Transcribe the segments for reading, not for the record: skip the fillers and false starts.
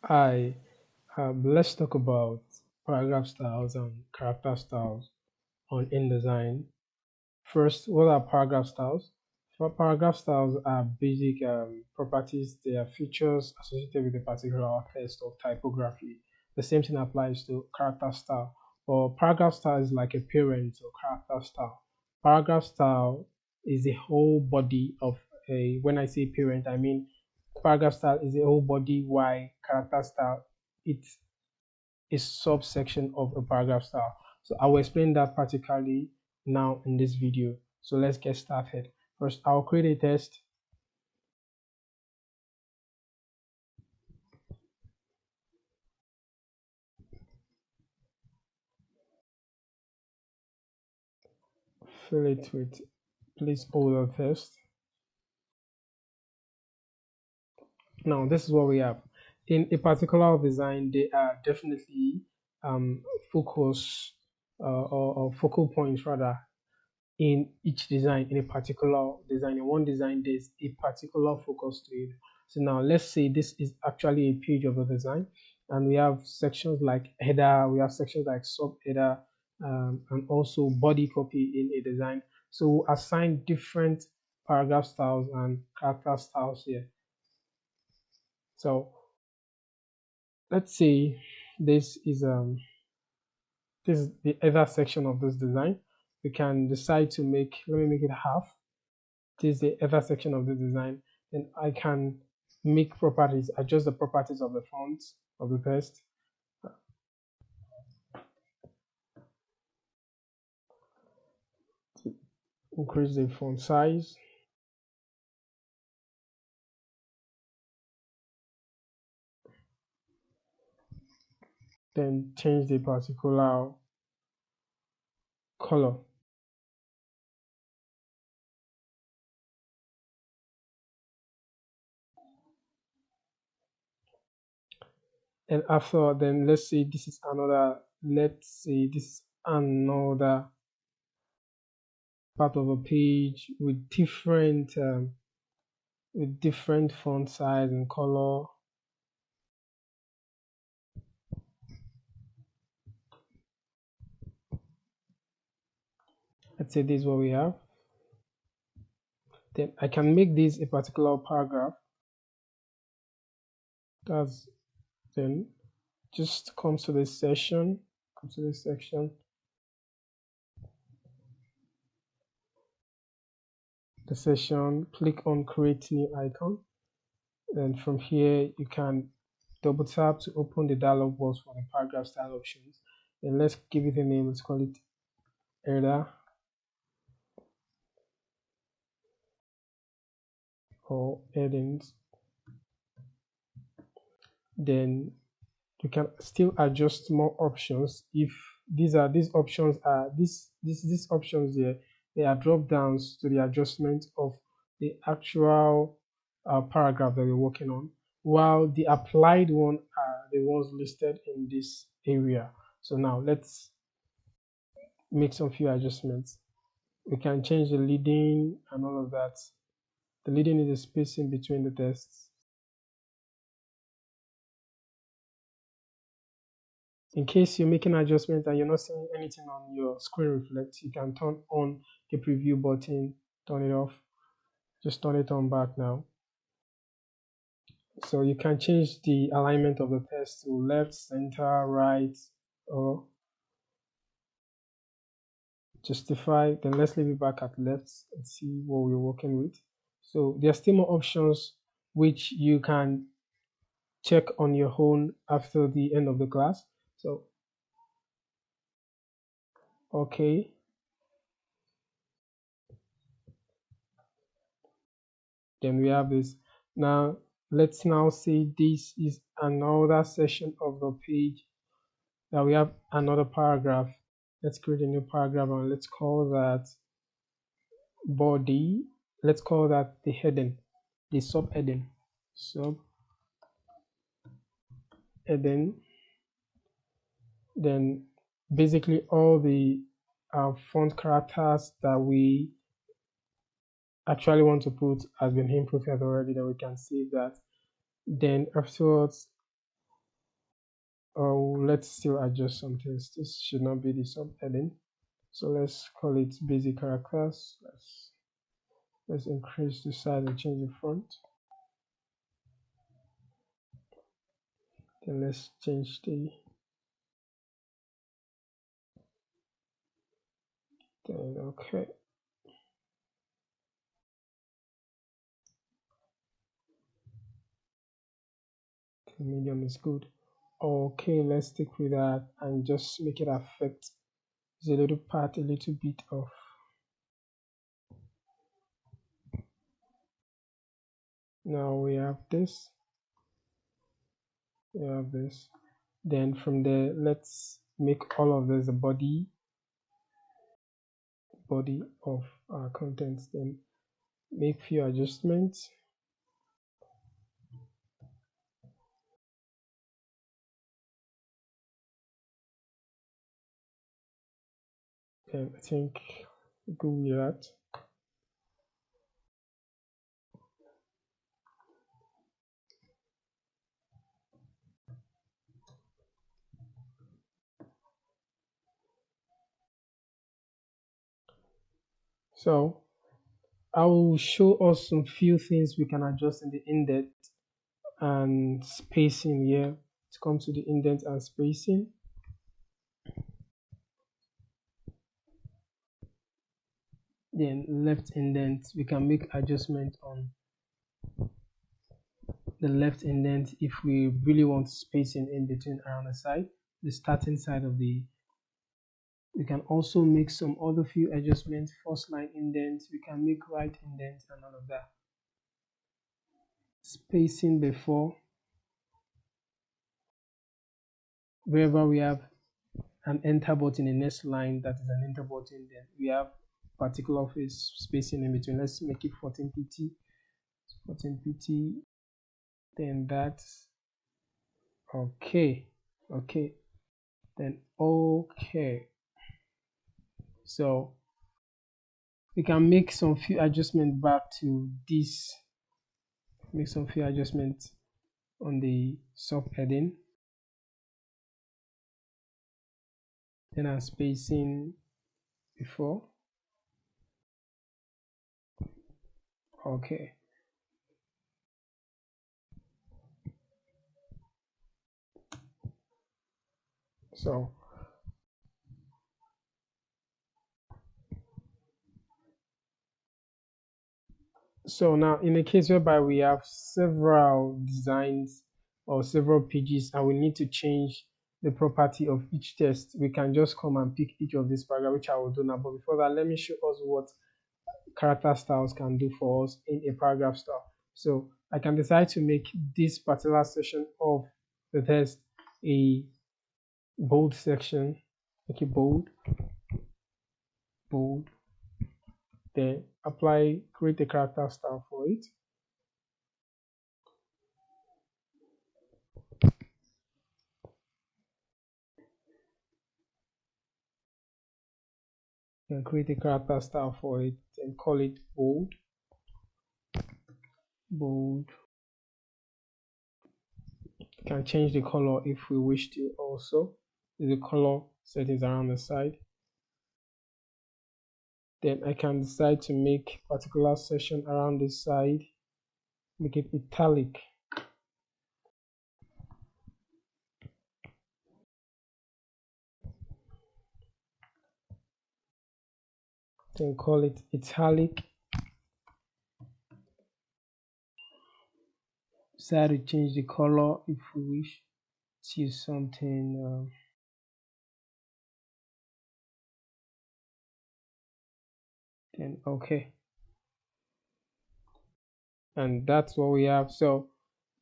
Hi, let's talk about paragraph styles and character styles on InDesign. First, what are paragraph styles? For paragraph styles are basic properties. They are features associated with a particular text or typography. The same thing applies to character style. Or paragraph style is like a parent or character style. Paragraph style is the whole body of a. When I say parent, I mean paragraph style is the whole body. Why character style? It's a subsection of a paragraph style. So I will explain that practically now in this video. So let's get started. First, I'll create a test, fill it with placeholder test. Now, this is what we have. In a particular design, they are definitely um, focus or focal points rather in each design. In a particular design, in one design there's a particular focus to it. So now let's say this is actually a page of a design, and we have sections like header, we have sections like sub header, and also body copy in a design. So we'll assign different paragraph styles and character styles here. So let's say this is the other section of this design. We can decide to make, let me make it half. This is the other section of the design. Then I can make properties, adjust the properties of the font of the text, increase the font size, then change the particular color. And after, then let's say this is another, let's say this is another part of a page with different font size and color. Let's say this is what we have. Then I can make this a particular paragraph. That's then just come to this session, come to this section, the session, click on create new icon. Then from here, you can double tap to open the dialog box for the paragraph style options. Then let's give it a name, let's call it header or headings. Then you can still adjust more options if these options are these options here, they are drop downs to the adjustment of the actual paragraph that we're working on, while the applied one are the ones listed in this area. So now let's make some few adjustments. We can change the leading and all of that. The leading is the spacing between the tests. In case you're making adjustments and you're not seeing anything on your screen reflect, you can turn on the preview button, turn it off, just turn it on back now. So you can change the alignment of the text to left, center, right, or justify. Then let's leave it back at left and see what we're working with. So there are still more options which you can check on your own after the end of the class. So, okay. Then we have this. Now let's now say this is another section of the page that we have another paragraph. Let's create a new paragraph and let's call that body. Let's call that the heading, the subheading. Subheading. Then basically all the font characters that we actually want to put has been inputted already, that we can save that. Then afterwards, Oh, let's still adjust some things. This should not be the subheading. So let's call it basic characters. Let's increase the size and change the font. Then let's change the then okay. The medium is good. Okay, let's stick with that and just make it affect the little part a little bit of. Now we have this. We have this. Then from there, let's make all of this the body of our contents. Then make few adjustments. And I think go with that. So I will show us some few things we can adjust in the indent and spacing here. To come to the indent and spacing. Then left indent, we can make adjustment on the left indent if we really want spacing in between around the side, the starting side of the. We can also make some other few adjustments, first line indents, we can make right indents and all of that. Spacing before, wherever we have an enter button in the next line that is an enter button, then we have particular face spacing in between. Let's make it 14 pt, 14 pt, then that's okay. Okay, then okay. So we can make some few adjustments back to this, make some few adjustments on the subheading. Then I'm spacing before. Okay. So now in a case whereby we have several designs or several pages and we need to change the property of each text, we can just come and pick each of these paragraphs, which I will do now. But before that, let me show us what character styles can do for us in a paragraph style. So I can decide to make this particular section of the text a bold section, make it bold, then apply, create a character style for it. Then create a character style for it and call it bold. You can change the color if we wish to also. The color settings around the side. Then I can decide to make particular section around this side, make it italic. Then call it italic. Decide to change the color if we wish to use something then okay, and that's what we have. So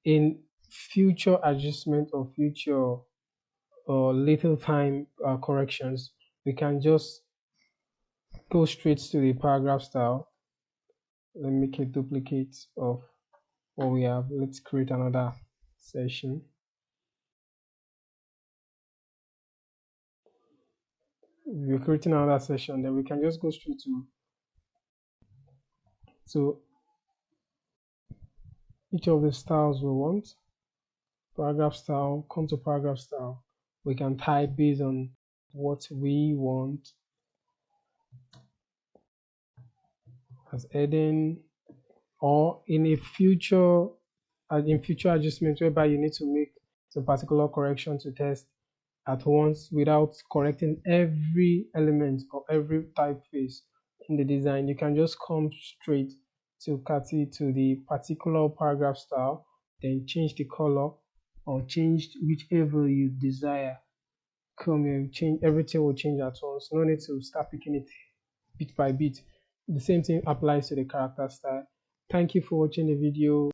in future adjustment or future or little time corrections, we can just go straight to the paragraph style. Let me make a duplicate of what we have. Let's create another session. If we're creating another session, then we can just go straight to each of the styles we want. Paragraph style, come to paragraph style. We can type based on what we want as heading, or in future adjustments whereby you need to make some particular correction to test at once without correcting every element or every typeface in the design. You can just come straight to the particular paragraph style, then change the color or change whichever you desire. Come here, change everything will change at once. No need to start picking it bit by bit. The same thing applies to the character style. Thank you for watching the video.